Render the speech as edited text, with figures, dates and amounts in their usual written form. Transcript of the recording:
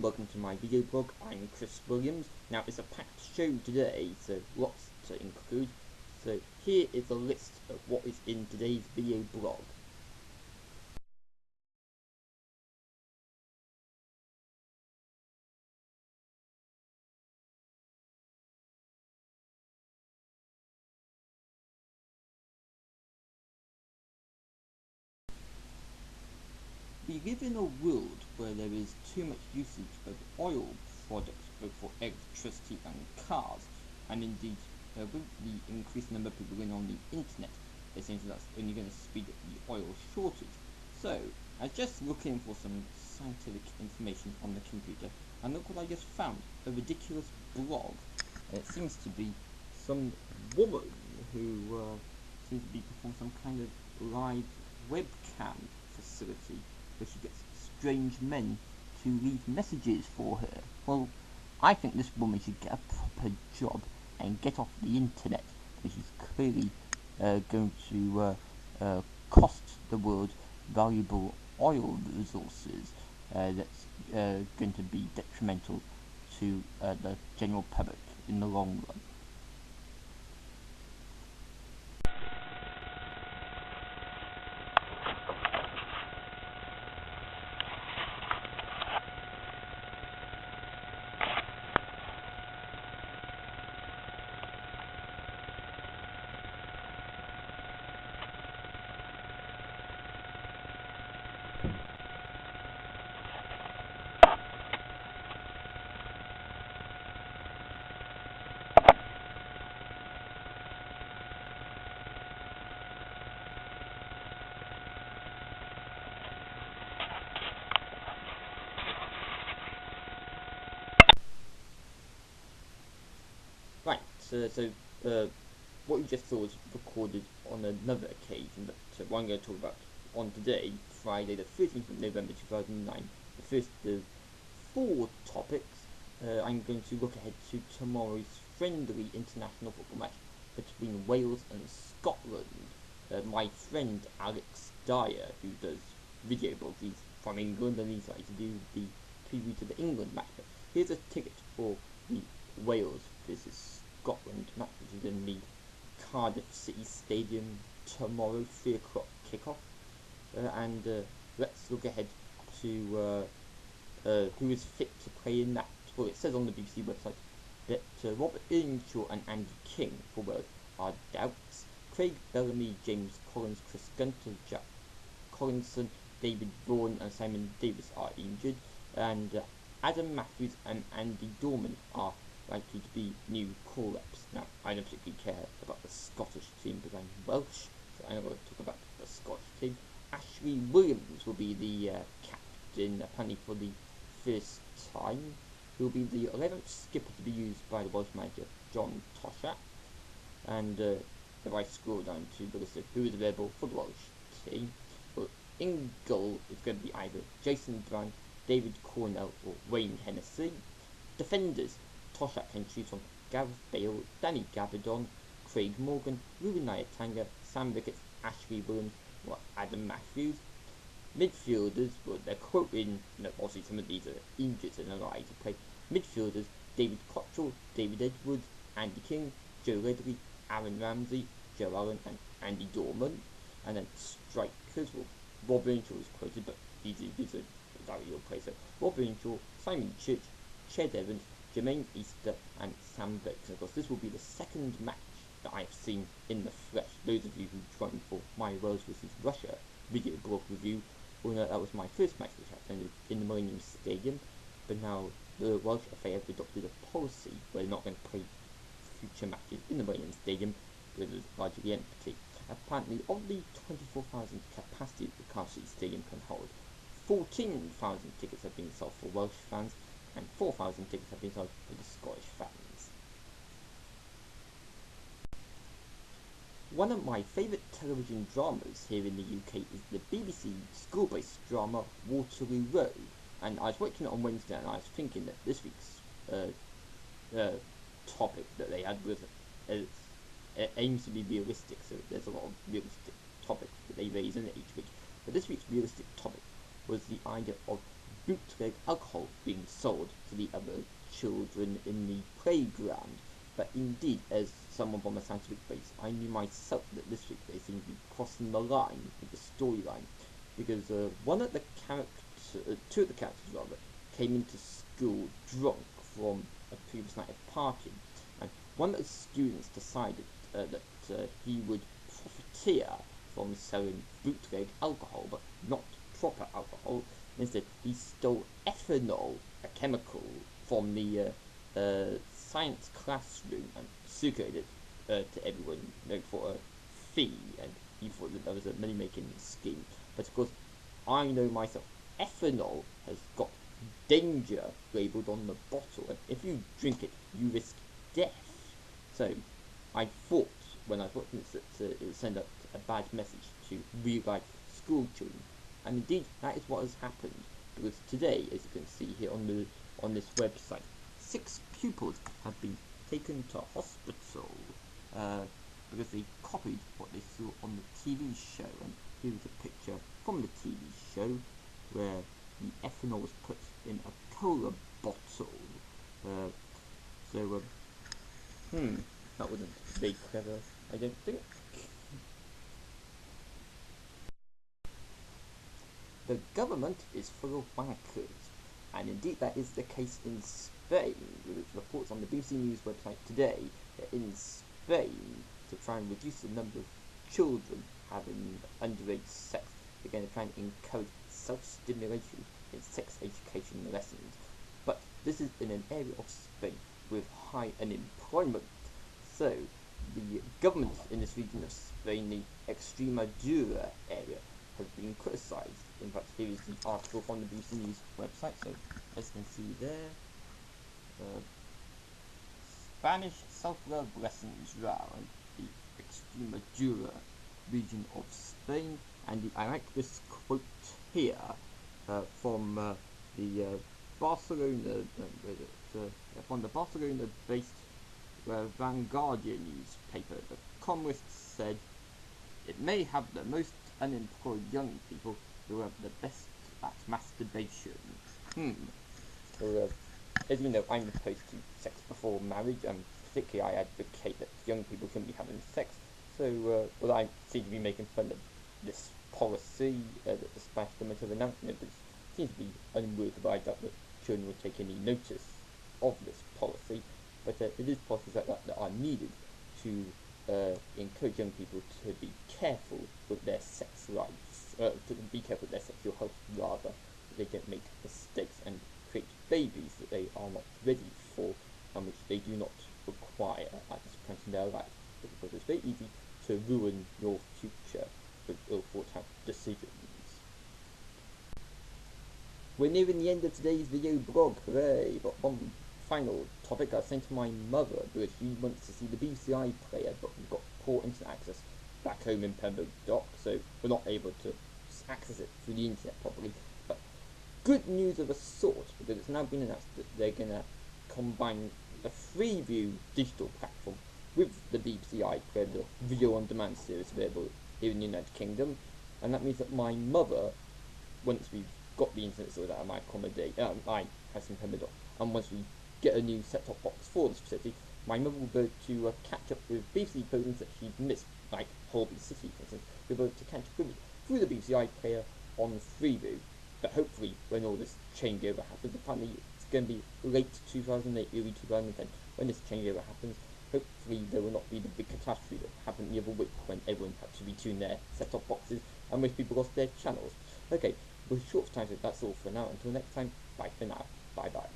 welcome to my video blog. I'm Chris Williams. Now it's a packed show today, so lots to include. So here is a list of what is in today's video blog. We live in a world where there is too much usage of oil products both for electricity and cars, and indeed with the increased number of people going on the internet, it seems that's only going to speed up the oil shortage. So I was just looking for some scientific information on the computer, and look what I just found, a ridiculous blog. It seems to be some woman who seems to be performing some kind of live webcam facility where she gets strange men to leave messages for her. Well, I think this woman should get a proper job and get off the internet, because she's clearly going to cost the world valuable oil resources that's going to be detrimental to the general public in the long run. Right, so what you just saw was recorded on another occasion, but what I'm going to talk about on today, Friday the 13th of November 2009, the first of four topics. I'm going to look ahead to tomorrow's friendly international football match between Wales and Scotland. My friend Alex Dyer, who does video blogs, he's from England and he's like to do the preview to the England match. But here's a ticket for the Wales versus Scotland match, which is in the Cardiff City Stadium tomorrow, 3 o'clock kickoff. And let's look ahead to who is fit to play in that. Well, it says on the BBC website that Robert Earnshaw and Andy King for Wales are doubts. Craig Bellamy, James Collins, Chris Gunter, Jack Collinson, David Vaughan and Simon Davis are injured, and Adam Matthews and Andy Dorman are likely to be new call-ups. Now, I don't particularly care about the Scottish team because I'm Welsh, so I'm going to talk about the Scottish team. Ashley Williams will be the captain, apparently for the first time. He will be the 11th skipper to be used by the Welsh manager, John Toshack. And if I scroll down to the list of who is available for the Welsh team, well, in goal is going to be either Jason Brown, David Cornell or Wayne Hennessy. Defenders, Toshack can choose from Gareth Bale, Danny Gabardon, Craig Morgan, Ruben Nyatanga, Sam Ricketts, Ashley Williams or Adam Matthews. Midfielders, well, they're quoting, obviously some of these are injured and are likely to play. Midfielders, David Cottrell, David Edwards, Andy King, Joe Ledley, Aaron Ramsey, Joe Allen and Andy Dorman. And then strikers, well, Rob Earnshaw is quoted, but these are directly your place. So Rob Earnshaw, Simon Church, Ched Evans, Jermaine Easter and Sam Vokes. Of course, this will be the second match that I have seen in the flesh. Those of you who joined for my Wales vs Russia video blog review will know that was my first match, which happened in the Millennium Stadium. But now the Welsh FA have adopted a policy where they're not going to play future matches in the Millennium Stadium because it's largely empty. Apparently, of the 24,000 capacity that the Cardiff City Stadium can hold, 14,000 tickets have been sold for Welsh fans and 4,000 tickets have been sold for the Scottish fans. One of my favourite television dramas here in the UK is the BBC school-based drama Waterloo Road, and I was watching it on Wednesday and I was thinking that this week's topic that they had was it aims to be realistic, so there's a lot of realistic topics that they raise in it each week. But this week's realistic topic was the idea of bootleg alcohol being sold to the other children in the playground. But indeed, as someone from a scientific base, I knew myself that this week they seemed to be crossing the line with the storyline, because one of the characters, two of the characters rather, came into school drunk from a previous night of partying, and one of the students decided that he would profiteer from selling bootleg alcohol, but not proper alcohol. Instead, he stole ethanol, a chemical, from the science classroom and circulated it to everyone, for a fee, and he thought that was a money-making scheme. But of course, I know myself, ethanol has got danger labelled on the bottle, and if you drink it, you risk death. So I thought, when I thought that it would send out a bad message to real-life school children, and indeed that is what has happened, because today, as you can see here on this website, 6 pupils have been taken to hospital because they copied what they saw on the TV show. And here is a picture from the TV show where the ethanol was put in a cola bottle. That wasn't very clever, I don't think. The government is full of wankers, and indeed that is the case in Spain, with reports on the BBC News website today that in Spain, to try and reduce the number of children having underage sex, they're going to try and encourage self-stimulation in sex education lessons. But this is in an area of Spain with high unemployment. So the government in this region of Spain, the Extremadura area, has been criticised. In fact, here is the article from the BBC News website. So as you can see there, Spanish self-love lessons round the Extremadura region of Spain, and I like this quote here from the Barcelona, from the Barcelona-based Vanguardia newspaper. The columnist said, "It may have the most unemployed young people who have the best at masturbation." So, as you know, I'm opposed to sex before marriage, and particularly I advocate that young people shouldn't be having sex. So, I seem to be making fun of this policy that the Spanish government have announced, but it seems to be unworkable. I doubt that children will take any notice of this policy, but it is policies like that that are needed to encourage young people to be careful with their sex lives, to be careful with their sexual health rather, so they don't make mistakes and create babies that they are not ready for and which they do not require at this point in their life, because it's very easy to ruin your future with ill thought out decisions. We're nearing the end of today's video blog, hooray! But one final topic I sent to my mother because she wants to see the BBC iPlayer, but we've got poor internet access back home in Pembroke Dock, so we're not able to access it through the internet properly. But good news of a sort, because it's now been announced that they're going to combine the Freeview digital platform with the BBC iPlayer, the video on demand service available here in the United Kingdom, and that means that my mother, once we've got the internet sorted out of my house in Pembroke Dock, and once we get a new set-top box for this facility, my mother will be able to catch up with BBC programs that she'd missed, like Holby City, for instance. We'll be able to catch up with it through the BBC iPlayer on Freeview. But hopefully, when all this changeover happens, apparently it's going to be late 2008, early 2010, when this changeover happens, hopefully there will not be the big catastrophe that happened the other week when everyone had to retune their set-top boxes and most people lost their channels. Okay, we're short of time, so that's all for now. Until next time, bye for now. Bye-bye.